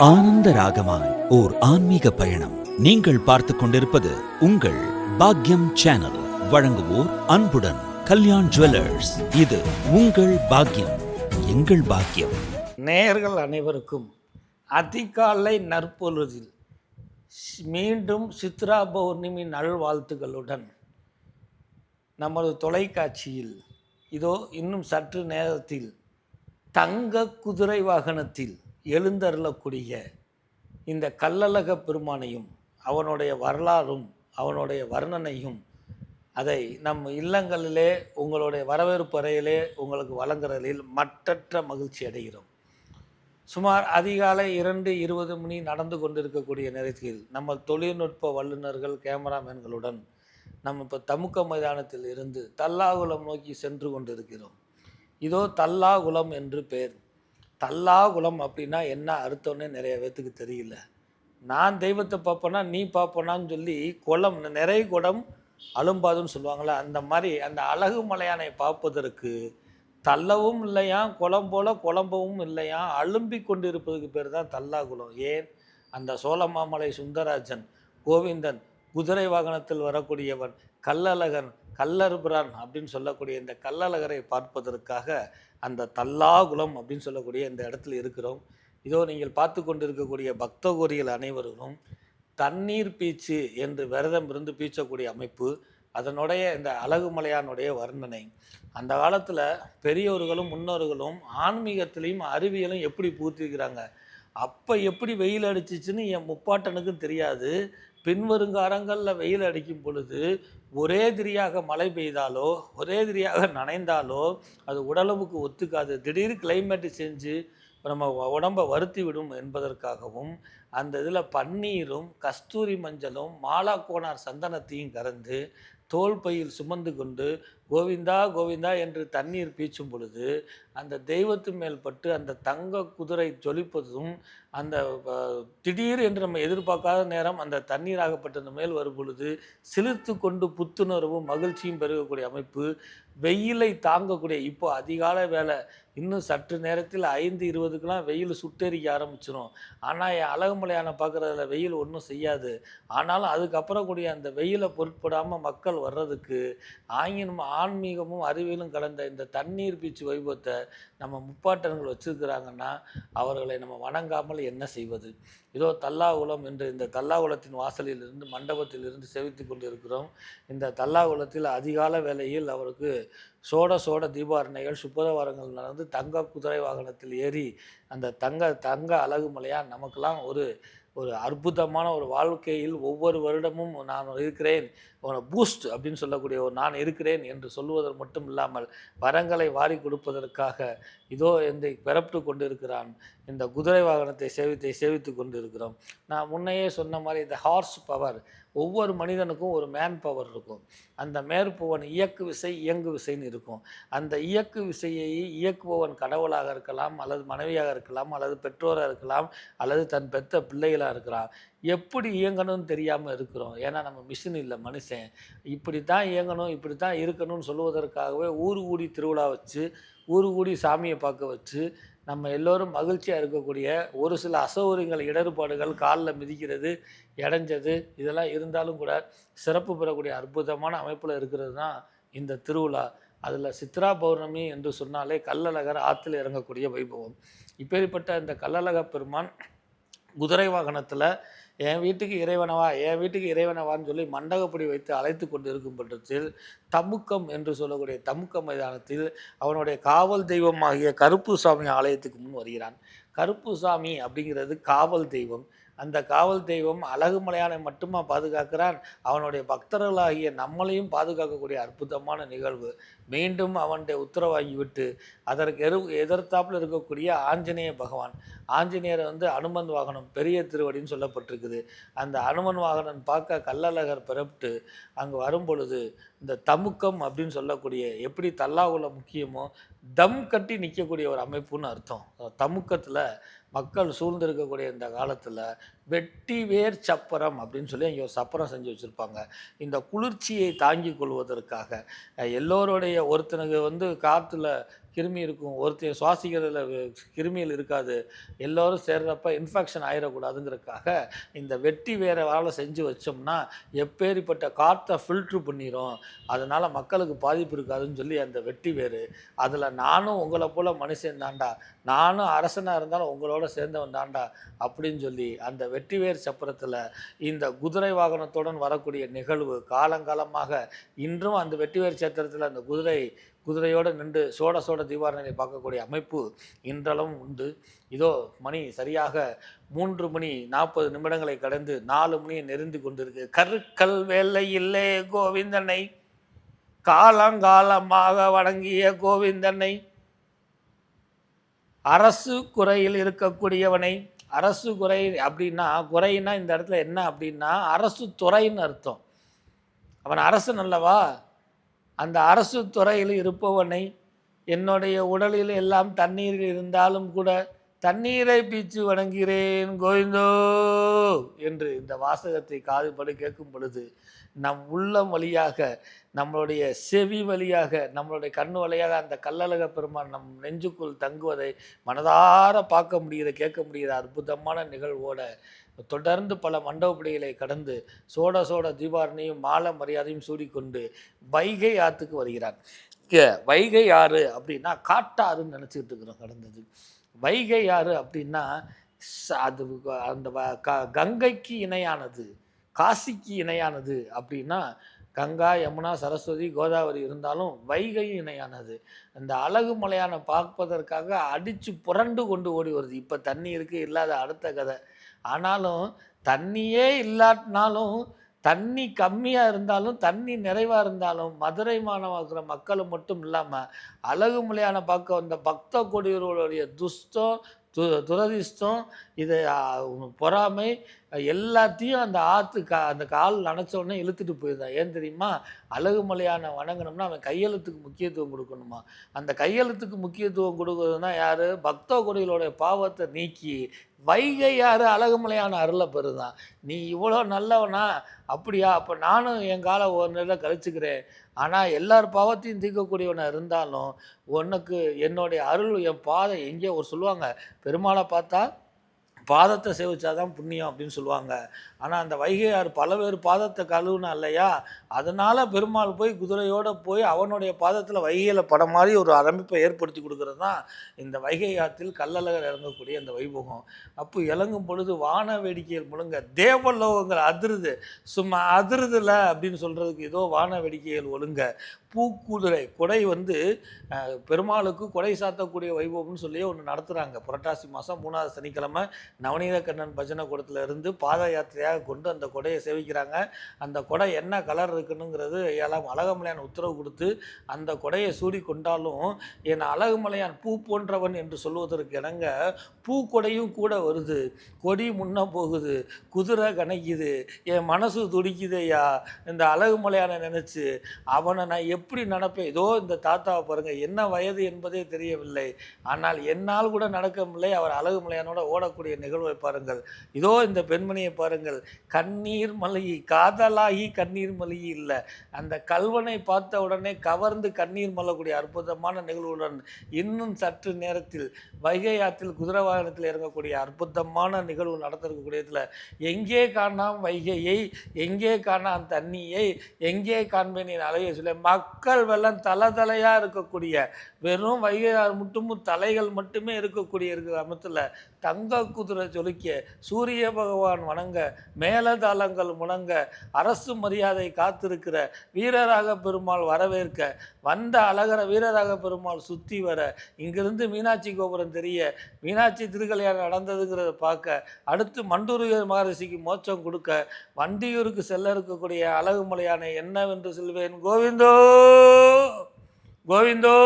ஆனந்த ராகமாய் ஓர் ஆன்மீக பயணம். நீங்கள் பார்த்துக் கொண்டிருப்பது உங்கள் பாக்யம் சேனல். வழங்குவோர் அன்புடன் கல்யாண் ஜுவல்லர்ஸ். இது உங்கள் பாக்யம், எங்கள் பாக்யம். நேயர்கள் அனைவருக்கும் அதிகாலை நற்பொழுதில் மீண்டும் சித்ரா பௌர்ணமி நல்வாழ்த்துக்களுடன் நமது தொலைக்காட்சியில் இதோ இன்னும் சற்று நேரத்தில் தங்க குதிரை வாகனத்தில் எழுந்தருளக்கூடிய இந்த கள்ளழக பெருமானையும் அவனுடைய வரலாறும் அவனுடைய வர்ணனையும் அதை நம் இல்லங்களிலே உங்களுடைய வரவேற்பு அறையிலே உங்களுக்கு வழங்குறதில் மற்றற்ற மகிழ்ச்சி அடைகிறோம். சுமார் அதிகாலை 2:20 மணி நடந்து கொண்டிருக்கக்கூடிய நேரத்தில் நம்ம தொழில்நுட்ப வல்லுநர்கள் கேமராமேன்களுடன் நம்ம இப்போ தமுக்க மைதானத்தில் இருந்து தல்லாகுளம் நோக்கி சென்று கொண்டிருக்கிறோம். இதோ தல்லாகுளம் என்று பேர். தல்லாகுளம் அப்படின்னா என்ன அர்த்தம்னு நிறைய பேத்துக்கு தெரியல. நான் தெய்வத்தை பார்ப்பேனா நீ பார்ப்பனான்னு சொல்லி குளம் நிறை குடம் அலும்பாதுன்னு சொல்லுவாங்களே, அந்த மாதிரி அந்த அழகு மலையானை பார்ப்பதற்கு தள்ளவும் இல்லையா, குளம் போல குழம்பவும் இல்லையா, அலும்பி கொண்டு இருப்பதுக்கு பேர் தான் தல்லாகுளம். ஏன், அந்த சோழமாமலை சுந்தராஜன் கோவிந்தன் குதிரை வாகனத்தில் வரக்கூடியவன் கள்ளழகன் கல்லர்பிரான் அப்படின்னு சொல்லக்கூடிய இந்த கள்ளழகரை பார்ப்பதற்காக அந்த தல்லாகுளம் அப்படின்னு சொல்லக்கூடிய இந்த இடத்துல இருக்கிறோம். இதோ நீங்கள் பார்த்து கொண்டிருக்கக்கூடிய பக்த கோரிகள் அனைவரும் தண்ணீர் பீச்சு என்று விரதம் இருந்து பீச்சக்கூடிய அமைப்பு, அதனுடைய இந்த அழகுமலையானுடைய வர்ணனை. அந்த காலத்தில் பெரியோர்களும் முன்னோர்களும் ஆன்மீகத்திலையும் அறிவியலும் எப்படி பூர்த்திக்கிறாங்க, அப்போ எப்படி வெயில் அடிச்சிச்சுன்னு என் முப்பாட்டனுக்கும் தெரியாது. பின்வருங்காலங்களில் வெயில் அடிக்கும் பொழுது ஒரே திரியாக மழை பெய்தாலோ ஒரே திரியாக நனைந்தாலோ அது உடலுக்கு ஒத்துக்காது. திடீர் கிளைமேட்டு செஞ்சு நம்ம உடம்பை வருத்தி விடும் என்பதற்காகவும் அந்த இதில் பன்னீரும் கஸ்தூரி மஞ்சளும் மாலாக்கோனார் சந்தனத்தையும் கறந்து தோல் பையில் சுமந்து கொண்டு கோவிந்தா கோவிந்தா என்று தண்ணீர் பீச்சும் பொழுது அந்த தெய்வத்து மேல் பட்டு அந்த தங்க குதிரை ஜொலிப்பதும் அந்த திடீர் என்று நம்ம எதிர்பார்க்காத நேரம் அந்த தண்ணீராகப்பட்ட மேல் வரும் பொழுது சிலிர்த்து கொண்டு புத்துணர்வும் மகிழ்ச்சியும் பெருகக்கூடிய அமைப்பு, வெயிலை தாங்கக்கூடிய. இப்போ அதிகாலை வேலை இன்னும் சற்று நேரத்தில் 5:20க்கெலாம் வெயில் சுட்டெரிக்க ஆரம்பிச்சிடும். ஆனால் என் அழகுமலையான பார்க்குறதுல வெயில் ஒன்றும் செய்யாது. ஆனாலும் அதுக்கப்புறம் கூடிய அந்த வெயிலை பொருட்படாமல் மக்கள் வர்றதுக்கு ஆன்மீகமும் அறிவியலும் கலந்த இந்த தண்ணீர் பீச்சு வைபவத்தை நம்ம முப்பாட்டன்கள் வச்சுருக்கிறாங்கன்னா அவர்களை நம்ம வணங்காமல் என்ன செய்வது? இதோ தல்லாகுளம் என்று இந்த தல்லாகுளத்தின் வாசலில் இருந்து மண்டபத்தில் இருந்து செவித்து கொண்டு இருக்கிறோம். இந்த தல்லாகுளத்தில் அதிகால வேளையில் அவருக்கு சோட தீபாரணைகள் சுப்பரவாரங்கள் நடந்து தங்க குதிரை வாகனத்தில் ஏறி அந்த தங்க அழகுமலையான் நமக்கெல்லாம் ஒரு அற்புதமான ஒரு வாழ்க்கையில் ஒவ்வொரு வருடமும் நான் இருக்கிறேன், பூஸ்ட் அப்படின்னு சொல்லக்கூடிய நான் இருக்கிறேன் என்று சொல்லுவதற்கு மட்டும் இல்லாமல் வரங்களை வாரி கொடுப்பதற்காக இதோ இந்த பிறப்பு கொண்டு இருக்கிறான். இந்த குதிரை வாகனத்தை சேவித்து கொண்டு இருக்கிறோம். நான் முன்னையே சொன்ன மாதிரி இந்த ஹார்ஸ் பவர், ஒவ்வொரு மனிதனுக்கும் ஒரு மேன் பவர் இருக்கும். அந்த மேற்பவன் இயக்கு விசை இயங்கு விசைன்னு இருக்கும். அந்த இயக்கு விசையை இயக்குபவன் கடவுளாக இருக்கலாம், அல்லது மனைவியாக இருக்கலாம், அல்லது பெற்றோராக இருக்கலாம், அல்லது தன் பெற்ற பிள்ளைகளாக இருக்கலாம். எப்படி இயங்கணும்னு தெரியாமல் இருக்கிறோம். ஏன்னா நம்ம மிஷின் இல்லை, மனுஷன். இப்படி தான் இயங்கணும் இப்படி தான் இருக்கணும்னு சொல்லுவதற்காகவே ஊர் கூடி திருவிழா வச்சு ஊர் கூடி சாமியை பார்க்க வச்சு நம்ம எல்லோரும் மகிழ்ச்சியாக இருக்கக்கூடிய ஒரு சில அசௌகரியங்கள் இடர்பாடுகள் காலில் மிதிக்கிறது இடைஞ்சது இதெல்லாம் இருந்தாலும் கூட சிறப்பு பெறக்கூடிய அற்புதமான அமைப்பில் இருக்கிறது தான் இந்த திருவிழா. அதில் சித்ரா பௌர்ணமி என்று சொன்னாலே கள்ளழகர் ஆற்றுல இறங்கக்கூடிய வைபவம். இப்பேற்பட்ட இந்த கள்ளழக பெருமான் குதிரை வாகனத்தில் என் வீட்டுக்கு இறைவனவான்னு சொல்லி மண்டகப்படி வைத்து அழைத்து கொண்டு இருக்கும் பட்சத்தில் தமுக்கம் என்று சொல்லக்கூடிய தமுக்க மைதானத்தில் அவனுடைய காவல் தெய்வமாகிய கருப்புசாமி ஆலயத்துக்கு முன் வருகிறான். கருப்புசாமி அப்படிங்கிறது காவல் தெய்வம். அந்த காவல் தெய்வம் அழகுமலையானை மட்டுமா பாதுகாக்கிறான், அவனுடைய பக்தர்களாகிய நம்மளையும் பாதுகாக்கக்கூடிய அற்புதமான நிகழ்வு. மீண்டும் அவனுடைய உத்தரவாகிவிட்டு அதற்கு எதிர்த்தாப்பில் இருக்கக்கூடிய ஆஞ்சநேய பகவான், ஆஞ்சநேயர் அனுமன் வாகனம் பெரிய திருவடின்னு சொல்லப்பட்டிருக்குது. அந்த அனுமன் வாகனம் பார்க்க கள்ளழகர் பிறப்பிட்டு அங்கே வரும் பொழுது இந்த தமுக்கம் அப்படின்னு சொல்லக்கூடிய எப்படி தல்லாகுளம் முக்கியமோ தம் கட்டி நிற்கக்கூடிய ஒரு அமைப்புன்னு அர்த்தம். தமுக்கத்தில் மக்கள் சூழ்ந்திருக்கக்கூடிய இந்த காலத்தில் வெட்டி வேர் சப்பரம் அப்படின்னு சொல்லி இங்கே ஒரு சப்பரம் செஞ்சு வச்சுருப்பாங்க. இந்த குளிர்ச்சியை தாங்கி கொள்வதற்காக எல்லோருடைய ஒருத்தனுக்கு காற்றுல கிருமி இருக்கும், ஒருத்தர் சுவாசிக்கிறதுல கிருமிகள் இருக்காது, எல்லோரும் சேர்றப்ப இன்ஃபெக்ஷன் ஆயிடக்கூடாதுங்கிறதுக்காக இந்த வெட்டி வேற வேலை செஞ்சு வச்சோம்னா எப்பேற்பட்ட காற்றை ஃபில்ட்ரு பண்ணிடும், அதனால் மக்களுக்கு பாதிப்பு இருக்காதுன்னு சொல்லி அந்த வெட்டி வேறு. அதில் நானும் உங்களை போல் மனுஷன் தாண்டா, நானும் அரசனாக இருந்தாலும் உங்களோட சேர்ந்தவன் தாண்டா அப்படின்னு சொல்லி அந்த வெட்டிவேர் சப்பரத்தில் இந்த குதிரை வாகனத்துடன் வரக்கூடிய நிகழ்வு காலங்காலமாக இன்றும் அந்த வெட்டிவேர் சத்திரத்தில் அந்த குதிரையோடு நின்று சோட தீபாவளி பார்க்கக்கூடிய அமைப்பு இன்றளவும் உண்டு. இதோ மணி சரியாக 3:40 கடந்து 4 மணியை நெருங்கி கொண்டிருக்கு. கருக்கல் வேலை இல்லை கோவிந்தனை, காலங்காலமாக வணங்கிய கோவிந்தனை, அரசு குறையில் இருக்கக்கூடியவனை. அரசு குறை அப்படின்னா, குறைன்னா இந்த இடத்துல என்ன அப்படின்னா அரசு துறைன்னு அர்த்தம். அவன் அரசன் அல்லவா, அந்த அரசு துறையில் இருப்பவனை, என்னுடைய உடலில் எல்லாம் தண்ணீர் இருந்தாலும் கூட தண்ணீரை பீச்சு வணங்குகிறேன் கோவிந்தோ என்று இந்த வாசகத்தை காதுபடி கேட்கும் பொழுது நம் உள்ளம் வழியாக, நம்மளுடைய செவி வழியாக, நம்மளுடைய கண்ணு வழியாக அந்த கள்ளழக பெருமான் நம் நெஞ்சுக்குள் தங்குவதை மனதார பார்க்க முடியுது, கேட்க முடியுது. அற்புதமான நிகழ்வோட தொடர்ந்து பல மண்டபப்படிகளை கடந்து சோட தீபாவளியும் மாலை மரியாதையும் சூடிக்கொண்டு வைகை ஆற்றுக்கு வருகிறான். வைகை ஆறு அப்படின்னா காட்டாறுன்னு நினச்சிக்கிட்டு இருக்கிறோம். கடந்தது வைகை ஆறு அப்படின்னா அது அந்த கங்கைக்கு இணையானது, காசிக்கு இணையானது. அப்படின்னா கங்கா, யமுனா, சரஸ்வதி, கோதாவரி இருந்தாலும் வைகையும் இணையானது. அந்த அழகு மலையான பார்ப்பதற்காக அடித்து புரண்டு கொண்டு ஓடி வருது. இப்போ தண்ணி இருக்குது, இல்லாத அடுத்த கதை. ஆனாலும் தண்ணியே இல்லாட்டினாலும், தண்ணி கம்மியாக இருந்தாலும், தண்ணி நிறைவாக இருந்தாலும், மதுரை மாநகர மக்களும் மட்டும் இல்லாமல் அழகு மலையான பார்க்க வந்த பக்த கொடியவர்களுடைய துரதிர்ஷ்டம், இது பொறாமை எல்லாத்தையும் அந்த அந்த கால் நனைச்ச உடனே இழுத்துட்டு போயிருந்தான். ஏன் தெரியுமா, அழகு மலையான வணங்கணும்னா அவன் கையெழுத்துக்கு முக்கியத்துவம் கொடுக்கணுமா. அந்த கையெழுத்துக்கு முக்கியத்துவம் கொடுக்குறதுனா யார், பக்த கொடிகளுடைய பாவத்தை நீக்கி வைகை யார், அழகுமலையான அருளை பெறுதான். நீ இவ்வளோ நல்லவனா, அப்படியா, அப்போ நானும் என் காலை ஒரு நேரம் கழிச்சுக்கிறேன். ஆனால் எல்லார் பாவத்தையும் தீர்க்கக்கூடியவனாக இருந்தாலும் உனக்கு என்னுடைய அருள், என் பாதை எங்கேயோ ஒரு சொல்லுவாங்க, பெருமாளை பார்த்தா பாதத்தை சேவிச்சாதான் புண்ணியம் அப்படின்னு சொல்லுவாங்க. ஆனால் அந்த வைகையார் பல பேர் பாதத்தை கழுவுனா இல்லையா, அதனால் பெருமாள் போய் குதிரையோடு போய் அவனுடைய பாதத்தில் வைகையில் படம் மாதிரி ஒரு அமைப்பை ஏற்படுத்தி கொடுக்கறது தான் இந்த வைகை ஆற்றில் கள்ளழகர் இறங்கக்கூடிய அந்த வைபோகம். அப்போ இறங்கும் பொழுது வான வேடிக்கைகள் முழுங்க, தேவலோகங்கள் அதிருது, சும்மா அதிருதில்ல அப்படின்னு சொல்கிறதுக்கு ஏதோ வான வேடிக்கைகள் ஒழுங்க. பூக்குதிரை கொடை பெருமாளுக்கு கொடை சாத்தக்கூடிய வைபவம்னு சொல்லி ஒன்று நடத்துகிறாங்க. புரட்டாசி மாதம் 3வது சனிக்கிழமை நவநீத கண்ணன் பஜனை கூடத்தில் இருந்து பாத யாத்திரையாக கொண்டு அந்த கொடையை சேவிக்கிறாங்க. அந்த கொடை என்ன கலர் இருக்குனுங்கிறது அழகுமலையான் உத்தரவு கொடுத்து அந்த கொடையை சூடி கொண்டாலும் என் அழகுமலையான் பூ போன்றவன் என்று சொல்வதற்கு இணங்க பூக்கொடையும் கூட வருது. கொடி முன்ன போகுது, குதிரை கணைக்குது, என் மனசு துடிக்குதையா இந்த அழகுமலையானை நினச்சி. அவனை நான் எப்படி நடப்பேன். இதோ இந்த தாத்தாவை பாருங்கள், என்ன வயது என்பதே தெரியவில்லை, ஆனால் என்னால் கூட நடக்க முடியலை. அவர் அழகுமலையானோட ஓடக்கூடிய நிகழ்வை பாருங்கள். இதோ இந்த பெண்மணியை பாருங்கள், கண்ணீர் மலையை காதலாகி கண்ணீர் மலையை இல்லை, அந்த கல்வனை பார்த்த உடனே கவர்ந்து கண்ணீர் மல்லக்கூடிய அற்புதமான நிகழ்வுடன் இன்னும் சற்று நேரத்தில் வைகை ஆற்றில் குதிரை வாகனத்தில் இறங்கக்கூடிய அற்புதமான நிகழ்வு நடத்திருக்கக்கூடியதில் எங்கே காணாம் வைகையை, எங்கே காணாம் தண்ணியை, எங்கே காண்பேன் என் அழகை சொல்ல மக்கள் வெள்ளம் தலையாக இருக்கக்கூடிய வெறும் வைகையார் மட்டும் தலைகள் மட்டுமே இருக்கக்கூடிய அமைத்தில் தங்க குதிரை ஜொலிக்க, சூரிய பகவான் வணங்க, மேலதாளங்கள் முழங்க, அரசு மரியாதை காத்திருக்கிற வீரராக பெருமாள் வரவேற்க, வந்த அழகர வீரராக பெருமாள் சுற்றி வர, இங்கிருந்து மீனாட்சி கோபுரம் தெரிய, மீனாட்சி திருக்கல்யாணம் நடந்ததுங்கிறத பார்க்க, அடுத்து மண்டூரியர் மகரிஷிக்கு மோட்சம் கொடுக்க, வண்டியூருக்கு செல்ல இருக்கக்கூடிய அழகுமலையானை என்னவென்று சொல்வேன், கோவிந்தோ கோவிந்தோ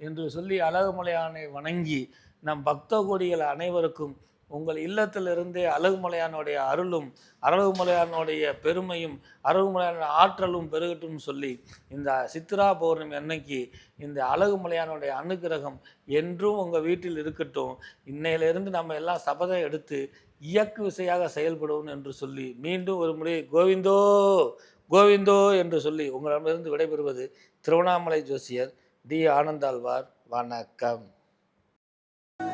என்று சொல்லி அழகுமலையானை வணங்கி நம் பக்த கோடிகள் அனைவருக்கும் உங்கள் இல்லத்திலிருந்தே அழகுமலையானுடைய அருளும் அழகுமலையானுடைய பெருமையும் அழகுமலையான ஆற்றலும் பெருகட்டும் சொல்லி இந்த சித்ரா பௌர்ணமி அன்னைக்கு இந்த அழகுமலையானுடைய அனுகிரகம் என்றும் உங்கள் வீட்டில் இருக்கட்டும். இன்னையிலிருந்து நம்ம எல்லாம் சபதம் எடுத்து இயக்கு விசையாக செயல்படுவோம் என்று சொல்லி மீண்டும் ஒரு முறை கோவிந்தோ கோவிந்தோ என்று சொல்லி உங்களிடமிருந்து விடைபெறுவது திருவண்ணாமலை ஜோசியர். டி ஆனந்தாழ்வார். வணக்கம்.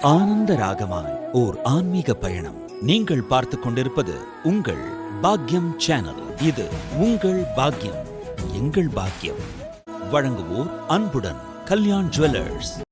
ஆனந்த ராகமாய் ஓர் ஆன்மீக பயணம். நீங்கள் பார்த்துக் கொண்டிருப்பது உங்கள் பாக்யம் சேனல். இது உங்கள் பாக்யம், எங்கள் பாக்கியம். வழங்குவோர் அன்புடன் கல்யாண் ஜுவல்லர்ஸ்.